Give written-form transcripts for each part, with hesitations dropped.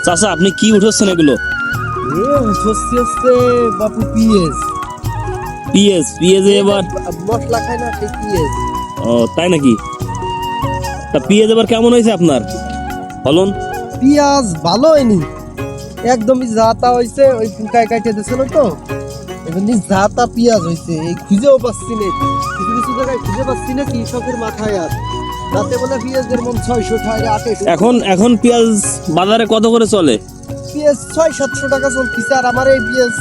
চাচা আপনি কি উঠাচ্ছেন এগুলো? হচ্ছে বাপু পিএস পিএস এবার মশলা খায় না সেই পিএস। ও তাই নাকি? তা পিএস এবার কেমন হয়েছে আপনার ফলন? পিঁয়াজ ভালো হয়নি, একদমই জাতা হয়েছে, ওই পুকায় কাটে দিয়েছিল তো এমনি জাতা পিঁয়াজ হয়েছে। এই খুঁজেও পাচ্ছি না, কিছু কিছু জায়গায় খুঁজে পাচ্ছি না, কৃষকের মাথায় আর তাতে বলে পিঁয়াজের মন 600 টাকা 800। এখন পেঁয়াজ বাজারে কত করে চলে? পিঁয়াজ 600-700 টাকা চলতেছে, আর আমার এই পিঁয়াজ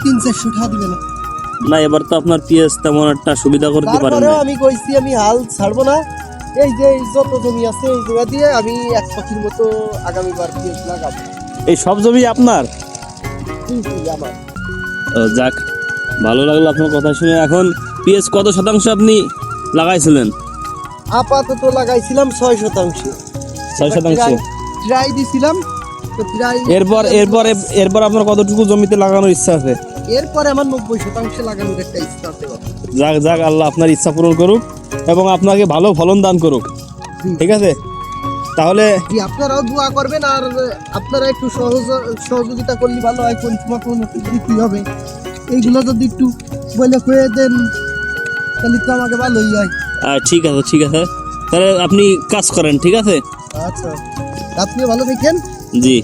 300-400 টাকা দিবে না। না এবার তো আপনার পেঁয়াজ তেমন একটা সুবিধা করতে পারেন তারপরেও না। আমি কইছি আমি হাল ছাড়বো না, এই যে এই যত জমি আছে এই জায়গা দিয়ে আমি এক পাখির মতো আগামীবার পিঁয়াজ লাগাবো। এই সব জমি আপনার? কিন্তু আমার ও যাক, ভালো লাগলো আপনার কথা শুনে। এখন পেঁয়াজ কত শতাংশ আপনি লাগাইছিলেন? আপাতত লাগাইছিলাম 6%। 6%। ট্রাই দিছিলাম তো ট্রাই। এরপর আপনার কতটুকু জমিতে লাগানোর ইচ্ছা আছে? এরপরে আমার 90% লাগানোর একটা ইচ্ছা আছে বাবা। যাক যাক, আল্লাহ আপনার ইচ্ছা পূরণ করুক এবং আপনাকে ভালো ফলন দান করুক। ঠিক আছে, তাহলে জি, আপনারাও দোয়া করবেন, আর আপনারা একটু সহযোগিতা করলে ভালো হয়। কোন সময় কোন কি হবে এইগুলো যদি একটু বলে কয়ে দেন তাহলে তো আমাকে ভালোই হয়। ঠিক আছে ঠিক আছে, তাহলে আপনি কাজ করেন। ঠিক আছে, আচ্ছা, আপনিও ভালো থাকেন। জি।